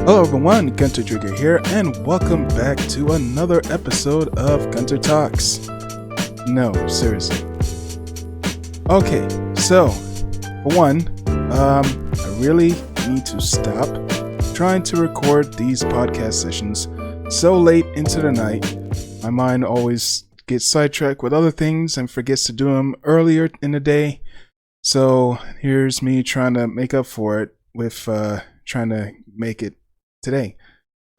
Hello everyone, Gunter here, and welcome back to another episode of Gunter Talks. No, seriously. Okay, so, for one, I really need to stop trying to record these podcast sessions so late into the night. My mind always gets sidetracked with other things and forgets to do them earlier in the day. So, here's me trying to make up for it with trying to make it today,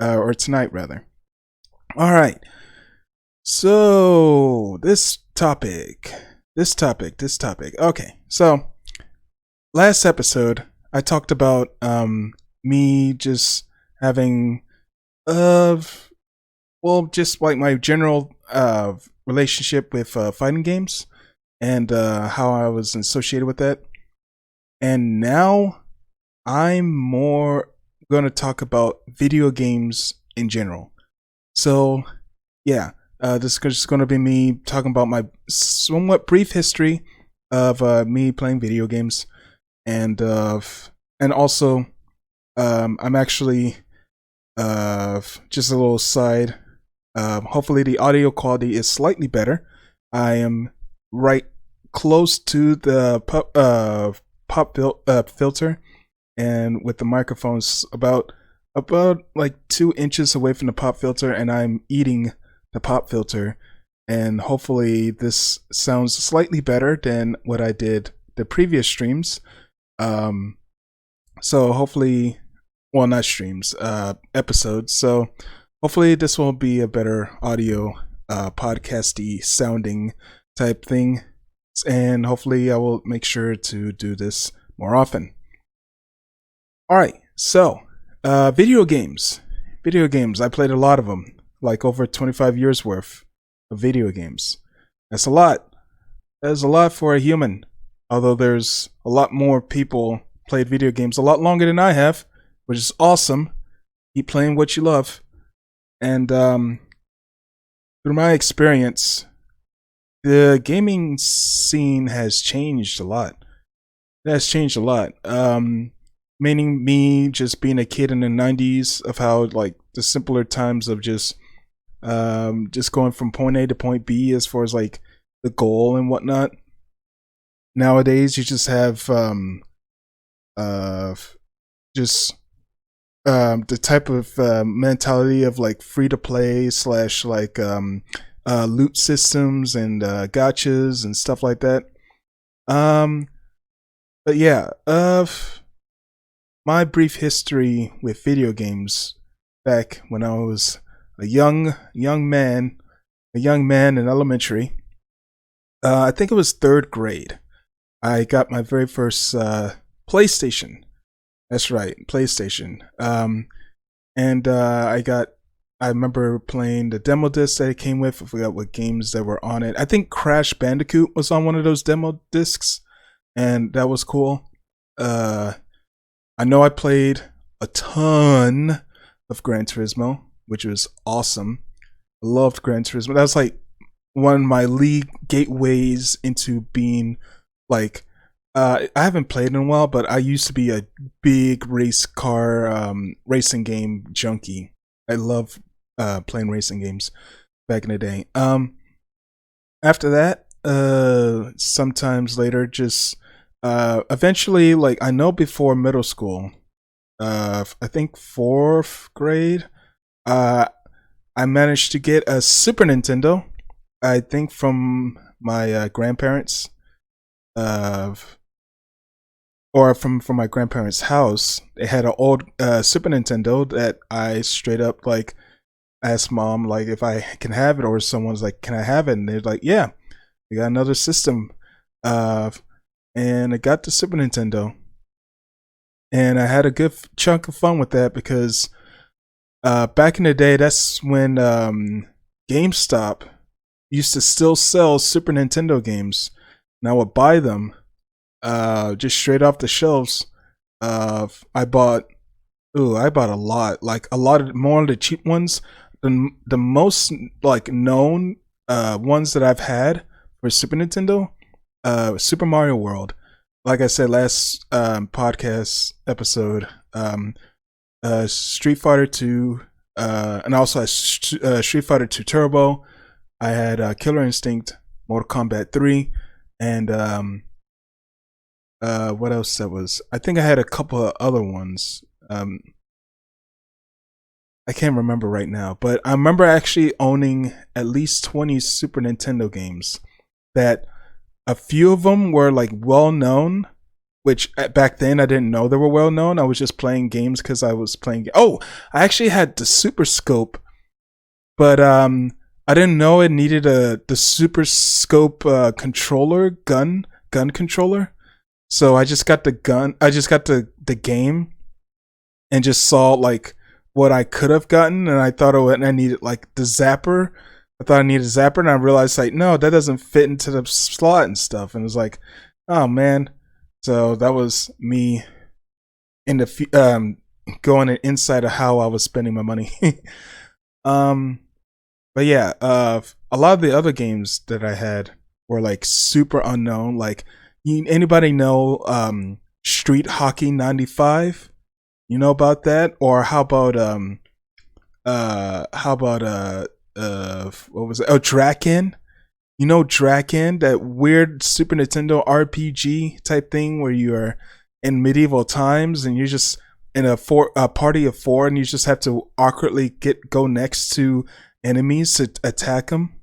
or tonight rather. All right. So this topic. Okay. So last episode, I talked about me just having, just like my general relationship with fighting games and how I was associated with that. And now I'm more going to talk about video games in general. So yeah, this is just going to be me talking about my somewhat brief history of me playing video games, and also I'm actually just a little side. Hopefully the audio quality is slightly better. I am right close to the pop filter, and with the microphones about like 2 inches away from the pop filter, and I'm eating the pop filter, and hopefully this sounds slightly better than what I did the previous streams. So hopefully, well, not streams, episodes. So hopefully this will be a better audio, podcasty sounding type thing, and hopefully I will make sure to do this more often. Alright, so, video games. I played a lot of them, like over 25 years worth of video games. That's a lot. That is a lot for a human. Although there's a lot more people played video games a lot longer than I have, which is awesome. Keep playing what you love. And through my experience, the gaming scene has changed a lot. It has changed a lot. Meaning me just being a kid in the 90s, of how like the simpler times of just going from point A to point B as far as like the goal and whatnot. Nowadays you just have the type of mentality of like free to play / like loot systems and gotchas and stuff like that. But yeah, my brief history with video games back when I was a young man in elementary. I think it was 3rd grade. I got my very first PlayStation. That's right, PlayStation. And I remember playing the demo disc that it came with. I forgot what games that were on it. I think Crash Bandicoot was on one of those demo discs, and that was cool. I know I played a ton of Gran Turismo, which was awesome. I loved Gran Turismo. That was like one of my league gateways into being like, I haven't played in a while, but I used to be a big race car racing game junkie. I love playing racing games back in the day. After that, sometimes later, just eventually, like I know before middle school, I think 4th grade, I managed to get a Super Nintendo. I think from my grandparents, or from my grandparents' house. They had an old Super Nintendo that I straight up like asked mom like if I can have it, or someone's like, "Can I have it?" And they're like, "Yeah, we got another system." And I got the Super Nintendo, and I had a good chunk of fun with that because back in the day, that's when GameStop used to still sell Super Nintendo games, and I would buy them just straight off the shelves. I bought a lot, like more of the cheap ones. The most like known ones that I've had for Super Nintendo, Super Mario World. Like I said last podcast episode, Street Fighter 2, and I also had Street Fighter 2 Turbo. I had Killer Instinct, Mortal Kombat 3, and what else that was? I think I had a couple of other ones. I can't remember right now, but I remember actually owning at least 20 Super Nintendo games that a few of them were like well known, which back then I didn't know they were well known. I was just playing games because I was playing. Oh, I actually had the Super Scope, but I didn't know it needed the Super Scope controller gun controller. So I just got the gun. I just got the game, and just saw like what I could have gotten, and I thought I needed like the zapper. I thought I needed a zapper, and I realized like no, that doesn't fit into the slot and stuff. And it was like, oh man. So that was me in the going inside of how I was spending my money. But yeah, a lot of the other games that I had were like super unknown. Like, anybody know Street Hockey 95? You know about that? Or how about what was it? Oh, Draken. You know Draken, that weird Super Nintendo RPG type thing where you are in medieval times and you're just in a party of 4, and you just have to awkwardly go next to enemies to attack them.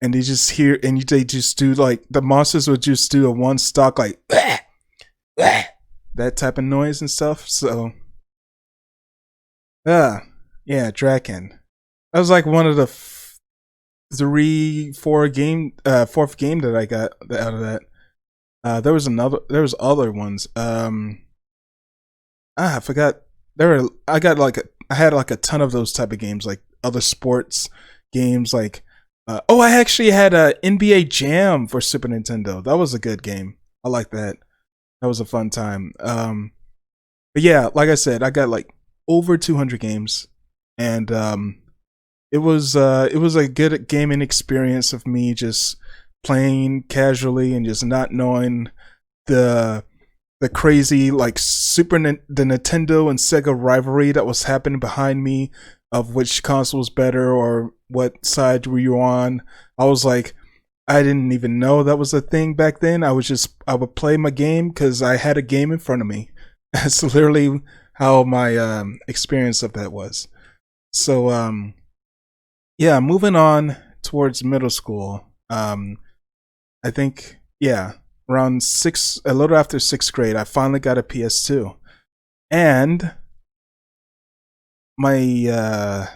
And they just they just do like, the monsters would just do a one stock like "Bleh, bleh," that type of noise and stuff. So yeah, Draken. That was like one of the fourth game that I got out of that. There was other ones. I forgot. I had like a ton of those type of games, like other sports games. Like, I actually had a NBA Jam for Super Nintendo. That was a good game. I like that. That was a fun time. But yeah, like I said, I got like over 200 games, and it was a good gaming experience of me just playing casually and just not knowing the crazy like the Nintendo and Sega rivalry that was happening behind me, of which console was better or what side were you on. I was like, I didn't even know that was a thing back then. I would play my game because I had a game in front of me. That's literally how my experience of that was. So yeah, moving on towards middle school. I think, yeah, around a little after 6th grade, I finally got a PS2. And my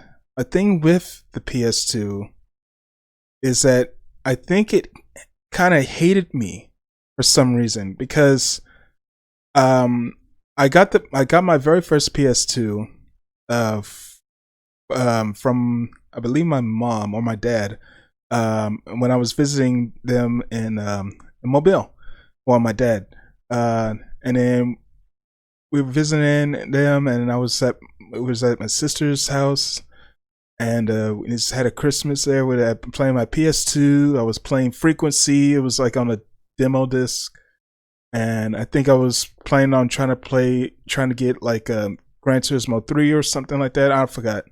thing with the PS2 is that I think it kind of hated me for some reason, because I got my very first PS2 from, I believe, my mom or my dad, when I was visiting them in Mobile. Well, my dad, and then we were visiting them, and it was at my sister's house, and we just had a Christmas there with playing my PS2. I was playing Frequency. It was like on a demo disc, and I think I was planning on trying to get like Gran Turismo 3 or something like that. I forgot.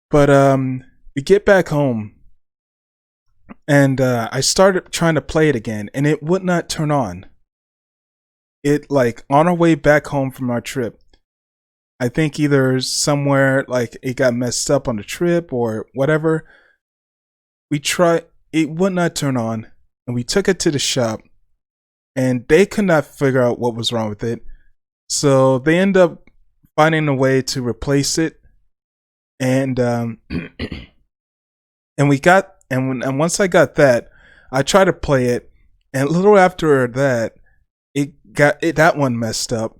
But we get back home, and I started trying to play it again, and it would not turn on. It, like, on our way back home from our trip, I think either somewhere like it got messed up on the trip or whatever. It would not turn on, and we took it to the shop, and they could not figure out what was wrong with it. So they end up finding a way to replace it. And and once I got that, I tried to play it, and a little after that, that one messed up.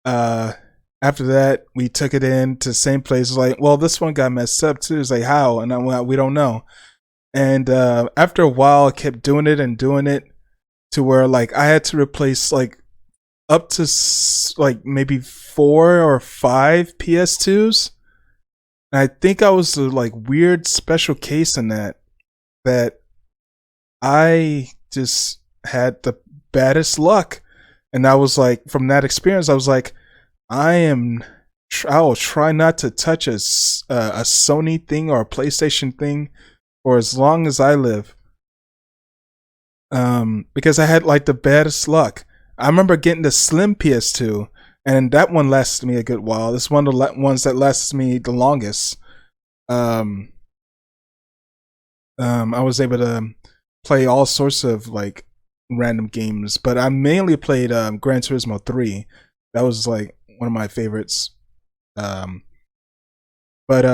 After that, we took it in to the same place. Like, well, this one got messed up too. It's like, how? And we don't know. And after a while, I kept doing it to where like I had to replace like up to like maybe 4 or 5 PS2s. And I think I was the like weird special case in that I just had the baddest luck. And I was like, from that experience, I was like, I will try not to touch a Sony thing or a PlayStation thing for as long as I live. Because I had like the baddest luck. I remember getting the slim PS2, and that one lasted me a good while. This one of the ones that lasts me the longest. Um, I was able to play all sorts of like random games, but I mainly played Gran Turismo 3. That was like one of my favorites. Um, but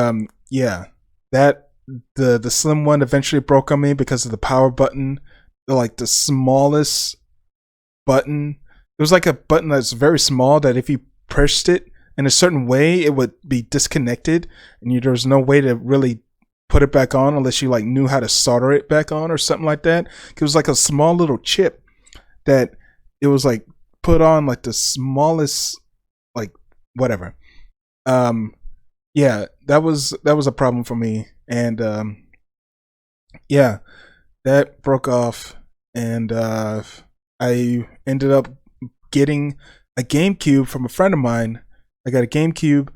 yeah, that the slim one eventually broke on me because of the power button, like the smallest button. It was like a button that's very small that if you pressed it in a certain way, it would be disconnected, and there was no way to really put it back on unless you like knew how to solder it back on or something like that. It was like a small little chip that it was like put on like the smallest, like whatever. Yeah, that was a problem for me, and yeah, that broke off, and I ended up getting a GameCube from a friend of mine. I got a GameCube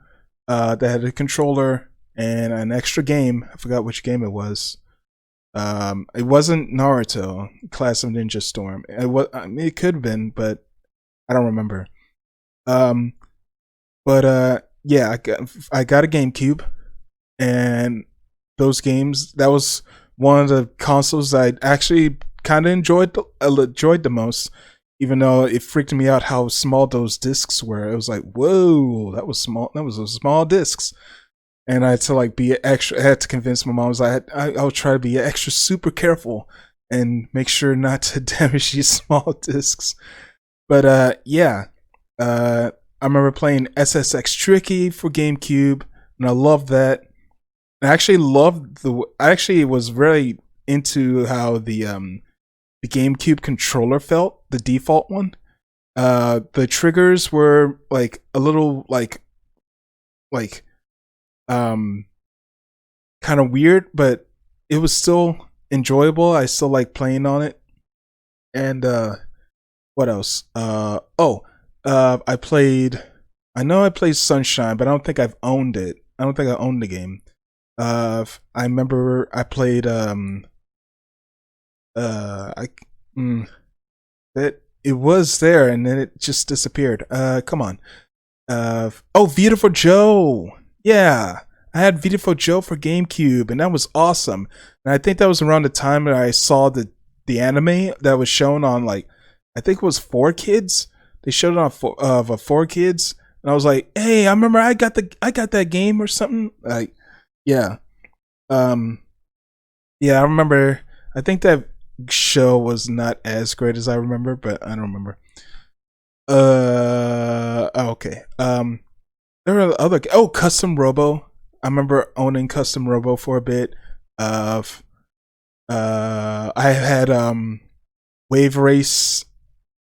that had a controller and an extra game. I forgot which game it was. It wasn't Naruto, Class of Ninja Storm. I mean, it could have been, but I don't remember. Um, but yeah, I got a GameCube, and those games. That was one of the consoles I actually kind of enjoyed the most, even though it freaked me out how small those discs were. It was like, whoa, that was small. That was a small discs, and I had to like be extra. I had to convince my mom. I would try to be extra super careful and make sure not to damage these small discs. But yeah, I remember playing SSX Tricky for GameCube, and I loved that. I actually loved the. I actually was really into how the GameCube controller felt, the default one. The triggers were like a little like um kind of weird, but it was still enjoyable. I still like playing on it. And what else? I played. I know I played Sunshine, but I don't think I've owned it. I don't think I owned the game. I remember I played I that it was there and then it just disappeared. Come on. Beautiful Joe. Yeah, I had Beautiful Joe for GameCube, and that was awesome. And I think that was around the time that I saw the anime that was shown on like I think it was 4Kids. They showed it on 4Kids, and I was like, hey, I remember I got that game or something. Like, yeah, yeah, I remember. I think that show was not as great as I remember, but I don't remember. Okay. There were other. Custom Robo. I remember owning Custom Robo for a bit. I had Wave Race.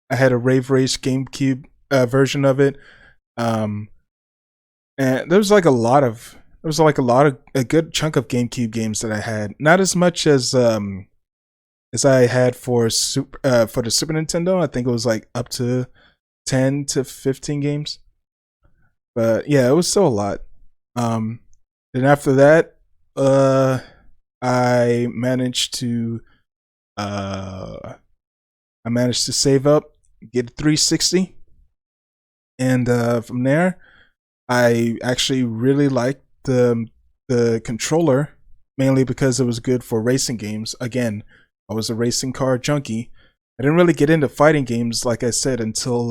I had a Wave Race GameCube version of it. Um, and there was like a lot of a good chunk of GameCube games that I had. Not as much as I had for the Super Nintendo. I think it was like up to 10 to 15 games. But yeah, it was still a lot. Then after that, I managed to save up, get a 360, and from there, I actually really liked the controller, mainly because it was good for racing games. Again, I was a racing car junkie. I didn't really get into fighting games, like I said, until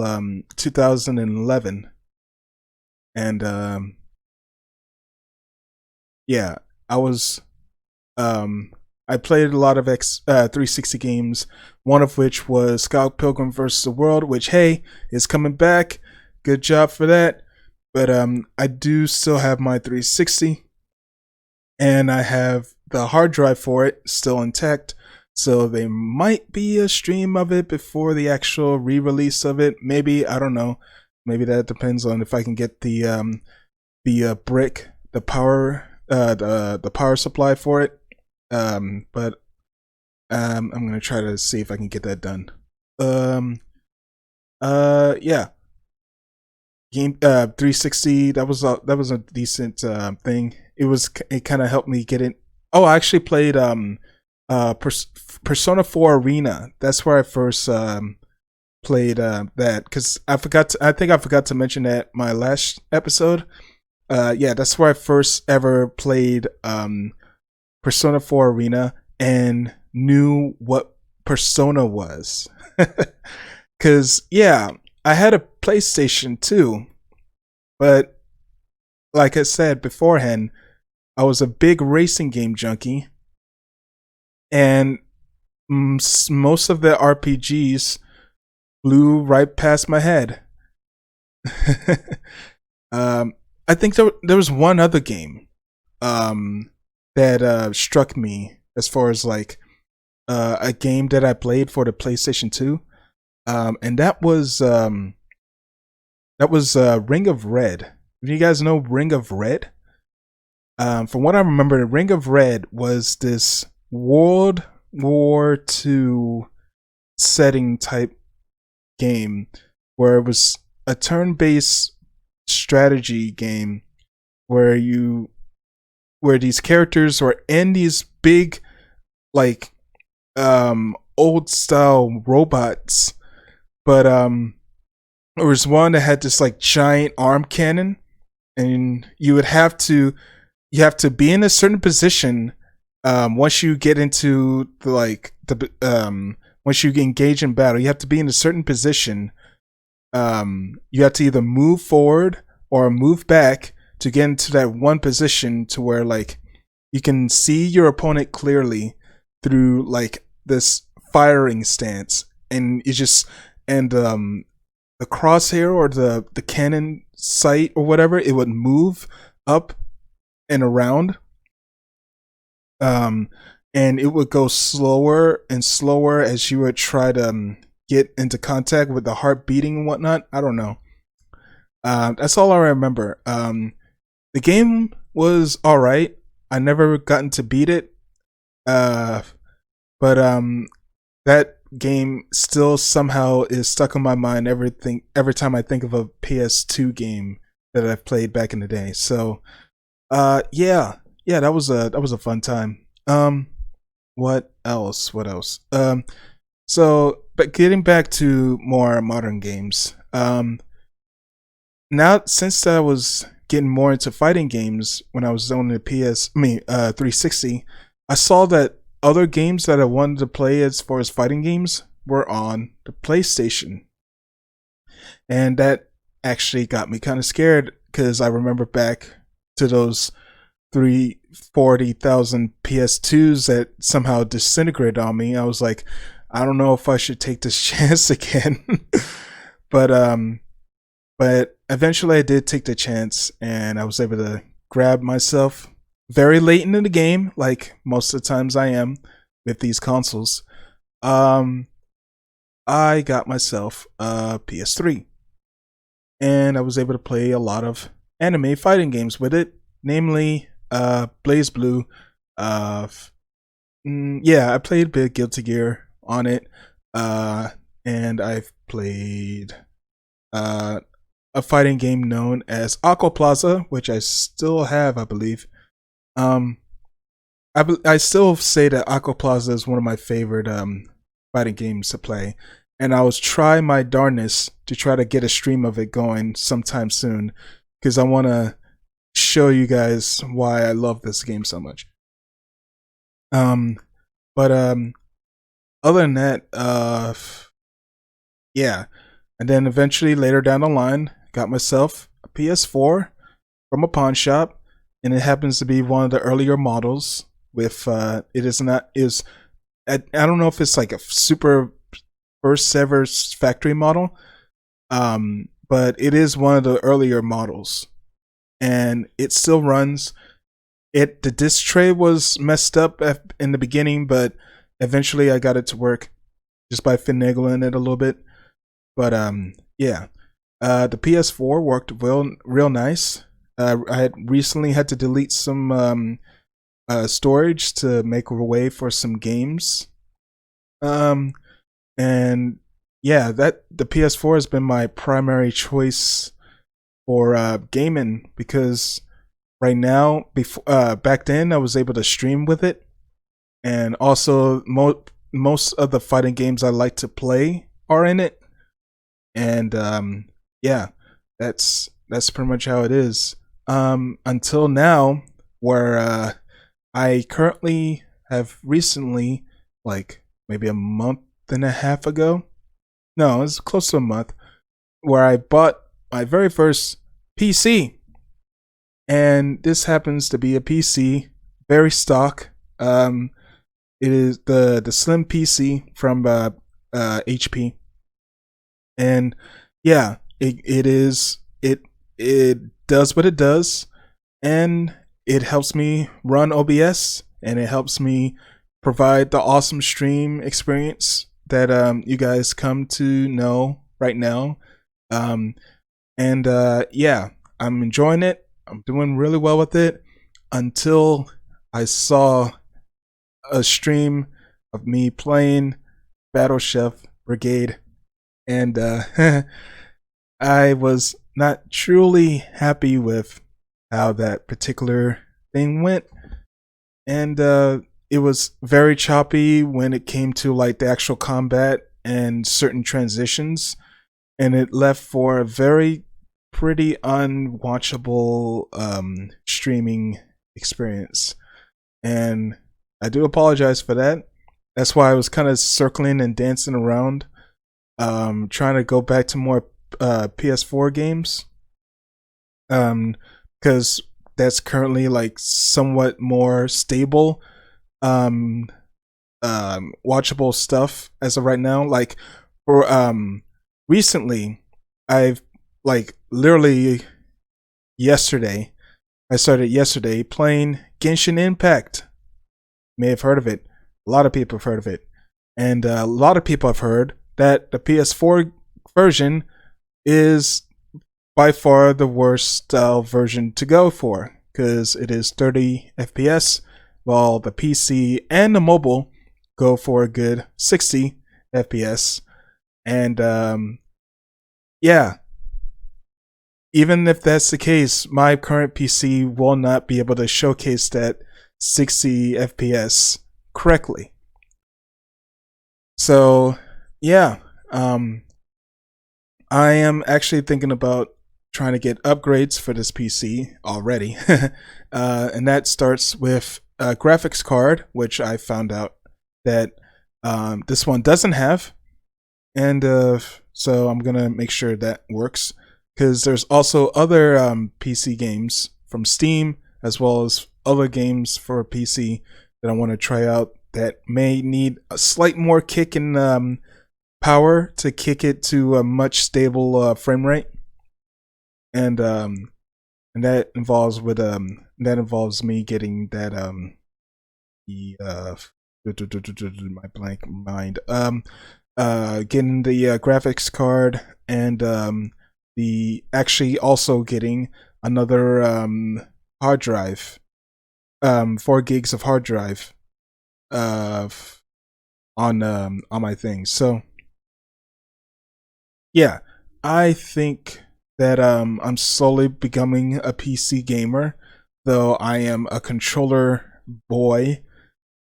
2011. And yeah, I was I played a lot of 360 games, one of which was Scott Pilgrim vs. the World, which, hey, is coming back. Good job for that. But I do still have my 360, and I have the hard drive for it still intact. So there might be a stream of it before the actual re-release of it. Maybe, I don't know. Maybe that depends on if I can get the brick, the power supply for it. But I'm gonna try to see if I can get that done. Yeah. game 360. That was a decent thing. It kind of helped me get in. Oh, I actually played Persona 4 Arena. That's where I first played that, because I think I forgot to mention that my last episode. Yeah, that's where I first ever played Persona 4 Arena and knew what Persona was. Because, yeah, I had a PlayStation 2, but like I said beforehand, I was a big racing game junkie, and most of the RPGs blew right past my head. I think there was one other game that struck me as far as like a game that I played for the PlayStation 2, and that was Ring of Red. Do you guys know Ring of Red? From what I remember, Ring of Red was this World War II setting type game where it was a turn-based strategy game where these characters were in these big, like, old style robots, but there was one that had this like giant arm cannon, and you have to be in a certain position. Once you get into once you engage in battle, you have to be in a certain position. You have to either move forward or move back to get into that one position to where like you can see your opponent clearly through like this firing stance, and the crosshair or the cannon sight or whatever, it would move up and around, and it would go slower and slower as you would try to get into contact with the heart beating and whatnot. I don't know. That's all I remember. The game was all right. I never gotten to beat it, but that game still somehow is stuck in my mind. Every time I think of a PS2 game that I've played back in the day. So, yeah, that was a fun time. What else? So, but getting back to more modern games, now since I was getting more into fighting games when I was on the 360, I saw that other games that I wanted to play as far as fighting games were on the PlayStation, and that actually got me kind of scared, because I remember back to those 340,000 PS2s that somehow disintegrated on me. I was like, I don't know if I should take this chance again. But eventually I did take the chance, and I was able to grab myself very late into the game, like most of the times I am with these consoles. I got myself a PS3, and I was able to play a lot of anime fighting games with it, namely Blaze Blue. Yeah, I played a bit of Guilty Gear on it, and I've played a fighting game known as Aqua Plaza, which I still have, I believe. I still say that Aqua Plaza is one of my favorite fighting games to play, and I was trying my darnest to try to get a stream of it going sometime soon, because I want to show you guys why I love this game so much. But other than that, yeah, and then eventually later down the line, got myself a PS4 from a pawn shop, and it happens to be one of the earlier models. With I don't know if it's like a super first ever factory model, but it is one of the earlier models, and it still runs. The disc tray was messed up in the beginning, but eventually I got it to work just by finagling it a little bit. But yeah, the PS4 worked real nice. I had recently had to delete some storage to make way for some games. And yeah, that the PS4 has been my primary choice for gaming, because right now, before back then, I was able to stream with it, and also most of the fighting games I like to play are in it, and yeah, that's pretty much how it is. Until now, where I currently have recently, like maybe a month and a half ago, no, it's close to a month, where I bought my very first PC, and this happens to be a PC, very stock. It is the slim PC from HP, and yeah, it does what it does, and it helps me run OBS, and it helps me provide the awesome stream experience that you guys come to know right now. Um, and yeah, I'm enjoying it. I'm doing really well with it until I saw a stream of me playing Battle Chef Brigade, and I was not truly happy with how that particular thing went, and it was very choppy when it came to like the actual combat and certain transitions, and it left for a very pretty unwatchable streaming experience, and I do apologize for that. That's why I was kind of circling and dancing around, trying to go back to more PS4 games, because that's currently like somewhat more stable, watchable stuff as of right now. Like for recently, I've like literally yesterday, I started yesterday playing Genshin Impact. You may have heard of it. A lot of people have heard of it, and a lot of people have heard that the PS4 version is by far the worst style version to go for, because it is 30 FPS, while the PC and the mobile go for a good 60 FPS. And yeah, even if that's the case, my current PC will not be able to showcase that 60 FPS correctly. So yeah, I am actually thinking about trying to get upgrades for this PC already, and that starts with a graphics card, which I found out that this one doesn't have, and so I'm gonna make sure that works, because there's also other PC games from Steam, as well as other games for PC that I want to try out that may need a slight more kick in power to kick it to a much stable frame rate, and that involves me getting that my blank mind getting the graphics card, and the actually also getting another hard drive, 4 gigs of hard drive on my thing. So yeah, I think that I'm slowly becoming a PC gamer, though I am a controller boy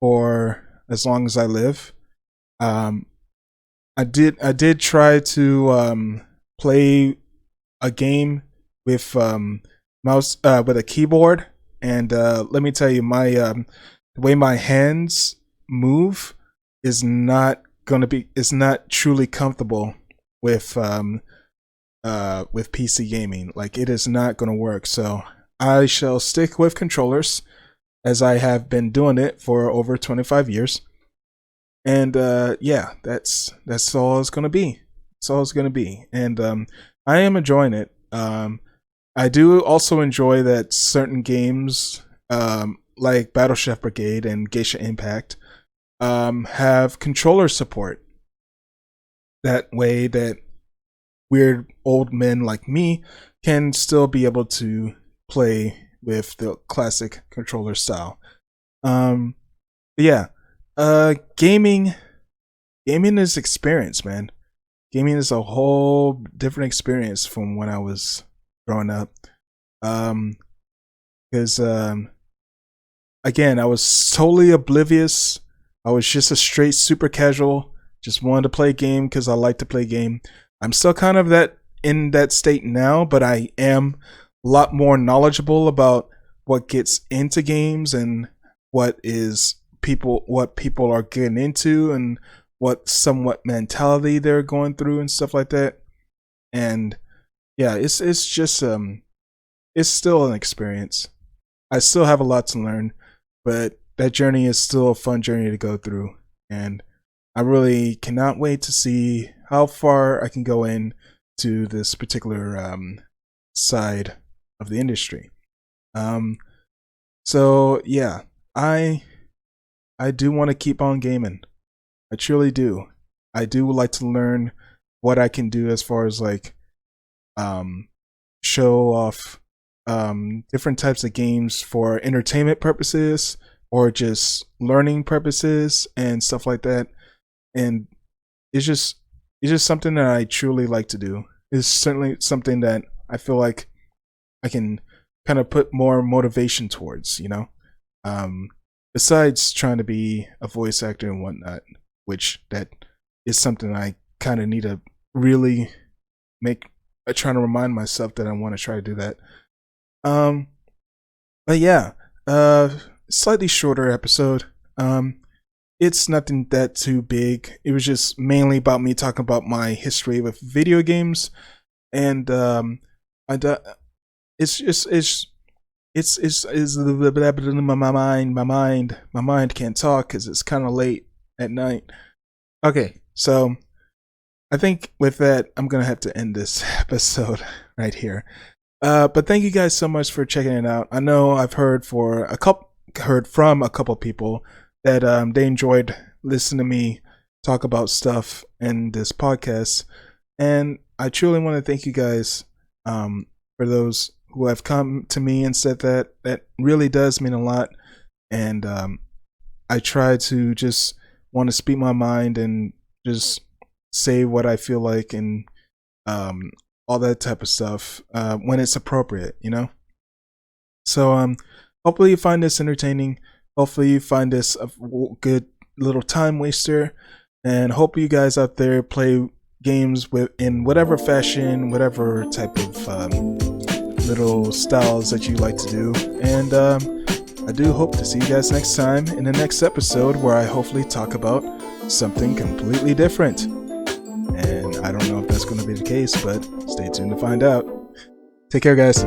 for as long as I live. I did try to play a game with mouse with a keyboard, and let me tell you, my the way my hands move is not truly comfortable with PC gaming. Like, it is not going to work. So I shall stick with controllers, as I have been doing it for over 25 years. And yeah, that's all it's going to be. That's all it's going to be. And I am enjoying it. I do also enjoy that certain games, like Battle Chef Brigade and Geisha Impact, have controller support. That way that weird old men like me can still be able to play with the classic controller style. Yeah, gaming is experience, man. Gaming is a whole different experience from when I was growing up. Because again, I was totally oblivious. I was just a straight super casual. Just wanted to play a game because I like to play a game. I'm still kind of in that state now, but I am a lot more knowledgeable about what gets into games and what people are getting into and what somewhat mentality they're going through and stuff like that. And yeah, it's just it's still an experience. I still have a lot to learn, but that journey is still a fun journey to go through, and I really cannot wait to see how far I can go in to this particular side of the industry. So yeah, I do want to keep on gaming. I truly do. I do like to learn what I can do as far as like show off different types of games for entertainment purposes or just learning purposes and stuff like that. And it's just something that I truly like to do. It's certainly something that I feel like I can kind of put more motivation towards, you know? Besides trying to be a voice actor and whatnot, which that is something I kind of need to really trying to remind myself that I want to try to do that. But yeah, slightly shorter episode. It's nothing that too big. It was just mainly about me talking about my history with video games, and it's my mind can't talk because it's kind of late at night. Okay, so I think with that, I'm gonna have to end this episode right here. But thank you guys so much for checking it out. I know I've heard from a couple people that they enjoyed listening to me talk about stuff in this podcast, and I truly want to thank you guys for those who have come to me and said that. That really does mean a lot, and I try to just want to speak my mind and just say what I feel like and all that type of stuff when it's appropriate, you know? So hopefully you find this entertaining. Hopefully you find this a good little time waster, and hope you guys out there play games in whatever fashion, whatever type of little styles that you like to do. And I do hope to see you guys next time in the next episode, where I hopefully talk about something completely different. And I don't know if that's going to be the case, but stay tuned to find out. Take care, guys.